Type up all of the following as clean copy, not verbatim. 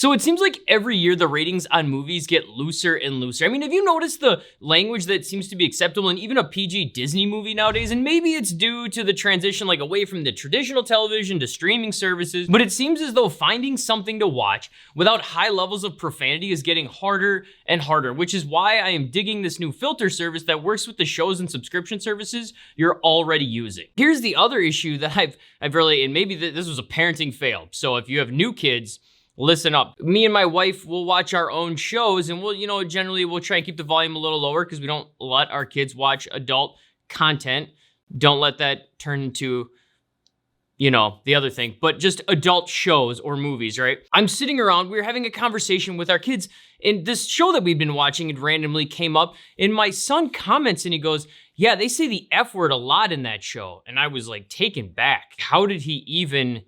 So it seems like every year the ratings on movies get looser and looser. I mean, have you noticed the language that seems to be acceptable in even a PG Disney movie nowadays? And maybe it's due to the transition like away from the traditional television to streaming services, but it seems as though finding something to watch without high levels of profanity is getting harder and harder, which is why I am digging this new filter service that works with the shows and subscription services you're already using. Here's the other issue that I've really, and maybe this was a parenting fail. So if you have new kids, listen up. Me and my wife will watch our own shows and generally we'll try and keep the volume a little lower because we don't let our kids watch adult content. Don't let that turn into, the other thing, but just adult shows or movies, right? I'm sitting around, we were having a conversation with our kids, and this show that we've been watching, it randomly came up, and my son comments and he goes, yeah, they say the F word a lot in that show. And I was like taken back. How did he even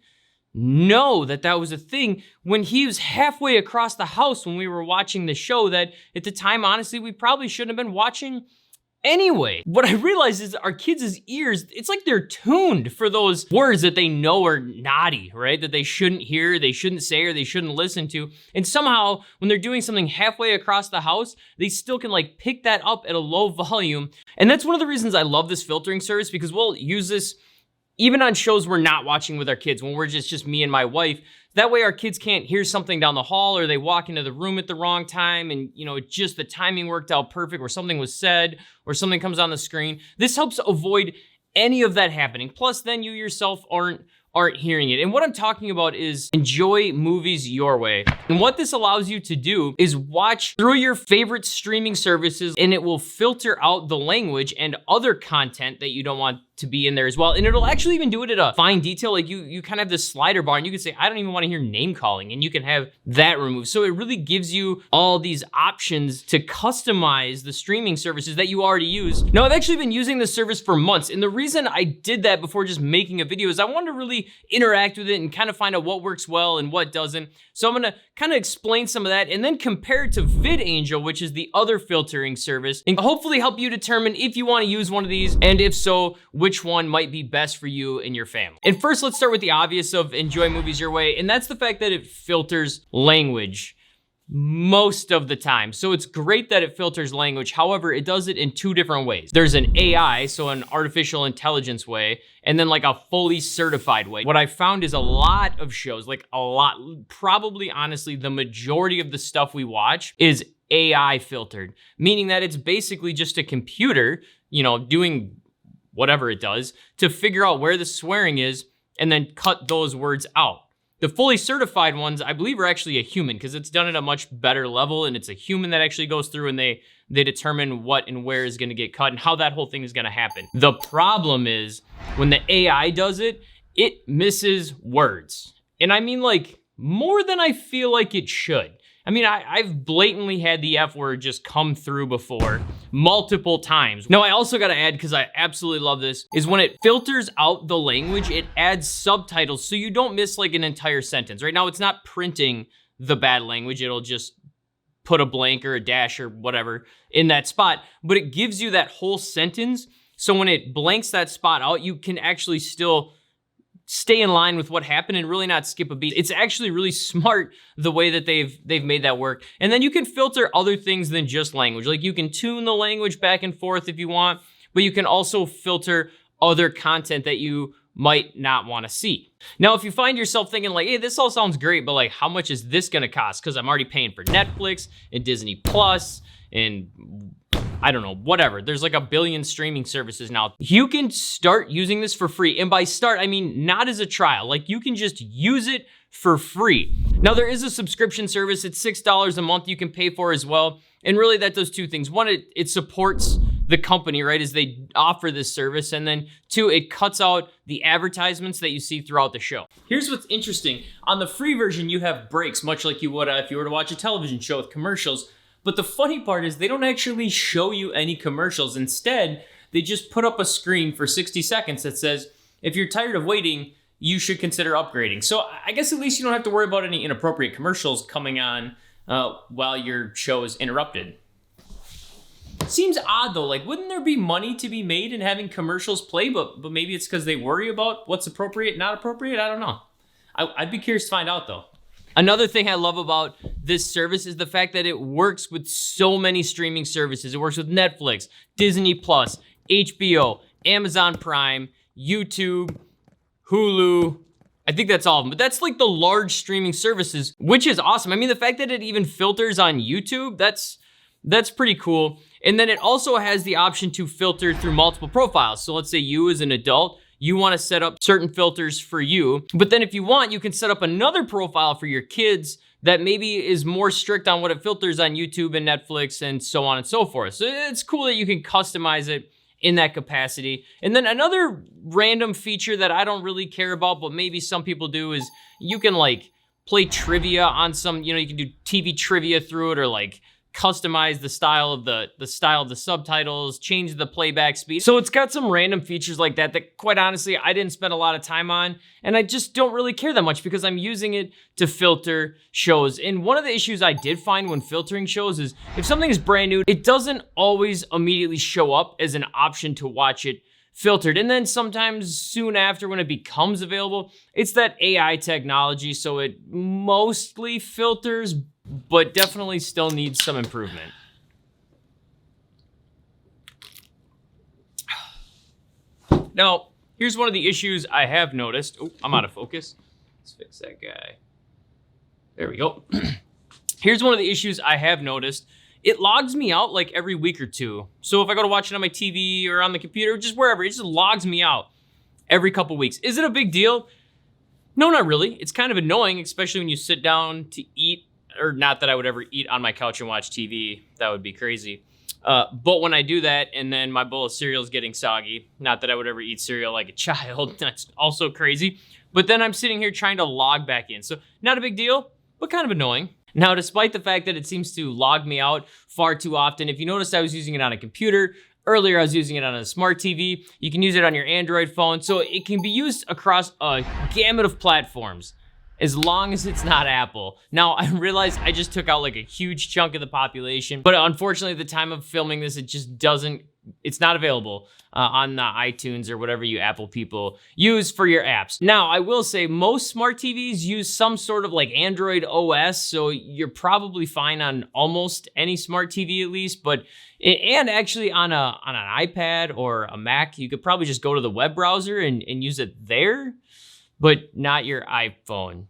know that was a thing when he was halfway across the house when we were watching the show that at the time, honestly, we probably shouldn't have been watching anyway? What I realized is our kids' ears, it's like they're tuned for those words that they know are naughty, right? That they shouldn't hear, they shouldn't say, or they shouldn't listen to. And somehow when they're doing something halfway across the house, they still can like pick that up at a low volume. And that's one of the reasons I love this filtering service, because we'll use this even on shows we're not watching with our kids, when we're just me and my wife. That way our kids can't hear something down the hall or they walk into the room at the wrong time and, just the timing worked out perfect or something was said or something comes on the screen. This helps avoid any of that happening. Plus, then you yourself aren't hearing it. And what I'm talking about is enjoy movies your way. And what this allows you to do is watch through your favorite streaming services, and it will filter out the language and other content that you don't want to be in there as well. And it'll actually even do it at a fine detail. Like you kind of have this slider bar and you can say, I don't even want to hear name calling, and you can have that removed. So it really gives you all these options to customize the streaming services that you already use. Now, I've actually been using this service for months. And the reason I did that before just making a video is I wanted to really interact with it and kind of find out what works well and what doesn't. So I'm gonna kind of explain some of that and then compare it to VidAngel, which is the other filtering service, and hopefully help you determine if you want to use one of these, and if so, which one might be best for you and your family. And first, let's start with the obvious of enjoy movies your way, and that's the fact that it filters language most of the time. So it's great that it filters language. However, it does it in two different ways. There's an AI, so an artificial intelligence way, and then like a fully certified way. What I found is a lot of shows, probably honestly, the majority of the stuff we watch is AI filtered, meaning that it's basically just a computer, doing whatever it does to figure out where the swearing is and then cut those words out. The fully certified ones, I believe, are actually a human because it's done at a much better level, and it's a human that actually goes through and they determine what and where is gonna get cut and how that whole thing is gonna happen. The problem is when the AI does it, it misses words. And I mean more than I feel like it should. I mean, I've blatantly had the F word just come through before multiple times. Now, I also gotta add, because I absolutely love this, is when it filters out the language, it adds subtitles so you don't miss an entire sentence. Right now, it's not printing the bad language. It'll just put a blank or a dash or whatever in that spot, but it gives you that whole sentence. So when it blanks that spot out, you can actually still stay in line with what happened and really not skip a beat. It's actually really smart the way that they've made that work. And then you can filter other things than just language. Like you can tune the language back and forth if you want, but you can also filter other content that you might not want to see. Now, if you find yourself thinking hey, this all sounds great, but how much is this gonna cost? Because I'm already paying for Netflix and Disney Plus and I don't know, whatever. There's a billion streaming services now. You can start using this for free. And by start, I mean not as a trial. You can just use it for free. Now, there is a subscription service. It's $6 a month you can pay for as well. And really that does two things. One, it supports the company, right, as they offer this service. And then two, it cuts out the advertisements that you see throughout the show. Here's what's interesting. On the free version, you have breaks, much like you would if you were to watch a television show with commercials. But the funny part is they don't actually show you any commercials. Instead, they just put up a screen for 60 seconds that says, if you're tired of waiting, you should consider upgrading. So I guess at least you don't have to worry about any inappropriate commercials coming on while your show is interrupted. Seems odd though, wouldn't there be money to be made in having commercials play, but maybe it's because they worry about what's appropriate, not appropriate? I don't know. I'd be curious to find out though. Another thing I love about this service is the fact that it works with so many streaming services. It works with Netflix, Disney Plus, HBO, Amazon Prime, YouTube, Hulu. I think that's all of them, but that's like the large streaming services, which is awesome. I mean, the fact that it even filters on YouTube, that's pretty cool. And then it also has the option to filter through multiple profiles. So let's say you as an adult, you want to set up certain filters for you, but then if you want, you can set up another profile for your kids that maybe is more strict on what it filters on YouTube and Netflix and so on and so forth. So it's cool that you can customize it in that capacity. And then another random feature that I don't really care about, but maybe some people do, is you can like play trivia on some, you can do TV trivia through it, or like customize the style of the subtitles, change the playback speed. So it's got some random features like that quite honestly, I didn't spend a lot of time on, and I just don't really care that much because I'm using it to filter shows. And one of the issues I did find when filtering shows is if something is brand new, it doesn't always immediately show up as an option to watch it filtered. And then sometimes soon after, when it becomes available, it's that AI technology, so it mostly filters, but definitely still needs some improvement. Now, here's one of the issues I have noticed. Oh, I'm out of focus. Let's fix that guy. There we go. Here's one of the issues I have noticed. It logs me out like every week or two. So if I go to watch it on my TV or on the computer, just wherever, it just logs me out every couple weeks. Is it a big deal? No, not really. It's kind of annoying, especially when you sit down to eat. Or not that I would ever eat on my couch and watch TV. That would be crazy. But when I do that and then my bowl of cereal is getting soggy, not that I would ever eat cereal like a child, that's also crazy. But then I'm sitting here trying to log back in. So not a big deal, but kind of annoying. Now, despite the fact that it seems to log me out far too often, if you noticed I was using it on a computer, earlier I was using it on a smart TV, you can use it on your Android phone, so it can be used across a gamut of platforms, as long as it's not Apple. Now, I realize I just took out like a huge chunk of the population, but unfortunately at the time of filming this, it's not available on the iTunes or whatever you Apple people use for your apps. Now, I will say most smart TVs use some sort of like Android OS, so you're probably fine on almost any smart TV at least, and actually on an iPad or a Mac, you could probably just go to the web browser and use it there, but not your iPhone.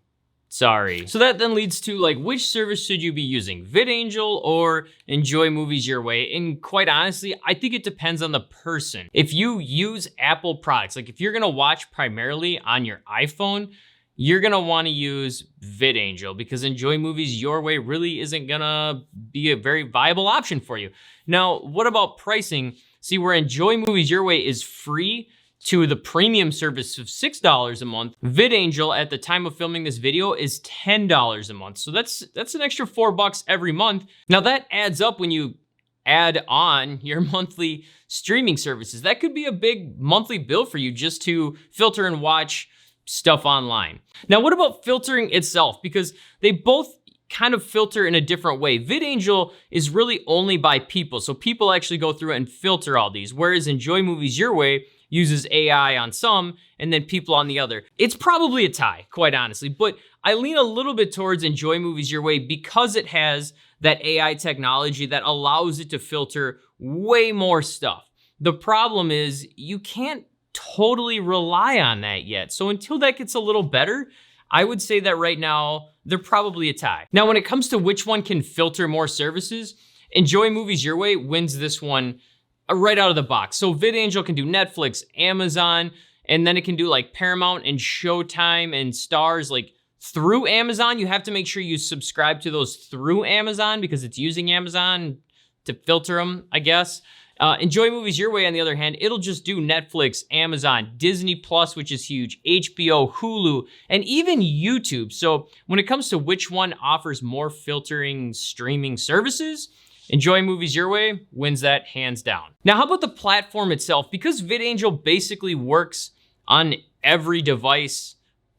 Sorry. So that then leads to like, which service should you be using? VidAngel or Enjoy Movies Your Way? And quite honestly, I think it depends on the person. If you use Apple products, like if you're gonna watch primarily on your iPhone, you're gonna wanna use VidAngel because Enjoy Movies Your Way really isn't gonna be a very viable option for you. Now, what about pricing? See, where Enjoy Movies Your Way is free to the premium service of $6 a month, VidAngel at the time of filming this video is $10 a month. So that's an extra $4 every month. Now that adds up when you add on your monthly streaming services. That could be a big monthly bill for you just to filter and watch stuff online. Now, what about filtering itself? Because they both kind of filter in a different way. VidAngel is really only by people. So people actually go through and filter all these, whereas Enjoy Movies Your Way uses AI on some and then people on the other. It's probably a tie, quite honestly, but I lean a little bit towards Enjoy Movies Your Way because it has that AI technology that allows it to filter way more stuff. The problem is you can't totally rely on that yet. So until that gets a little better, I would say that right now, they're probably a tie. Now, when it comes to which one can filter more services, Enjoy Movies Your Way wins this one right out of the box. So VidAngel can do Netflix, Amazon, and then it can do like Paramount and Showtime and Stars like through Amazon. You have to make sure you subscribe to those through Amazon because it's using Amazon to filter them, I guess. Enjoy Movies Your Way, on the other hand, it'll just do Netflix, Amazon, Disney Plus, which is huge, HBO, Hulu, and even YouTube. So when it comes to which one offers more filtering streaming services, Enjoy Movies Your Way wins that hands down. Now, how about the platform itself? Because VidAngel basically works on every device,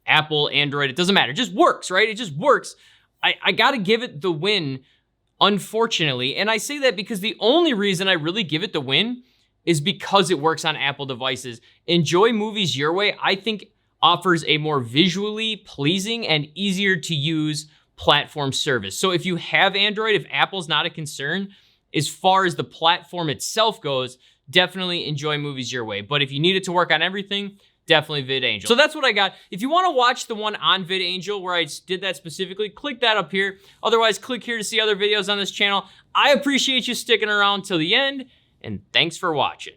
Apple, Android, it doesn't matter. It just works, right? It just works. I gotta give it the win, unfortunately. And I say that because the only reason I really give it the win is because it works on Apple devices. Enjoy Movies Your Way, I think, offers a more visually pleasing and easier to use platform service. So if you have Android, if Apple's not a concern, as far as the platform itself goes, definitely enjoy movies your way. But if you need it to work on everything, definitely VidAngel. So that's what I got. If you want to watch the one on VidAngel where I did that specifically, click that up here. Otherwise, click here to see other videos on this channel. I appreciate you sticking around till the end, and thanks for watching.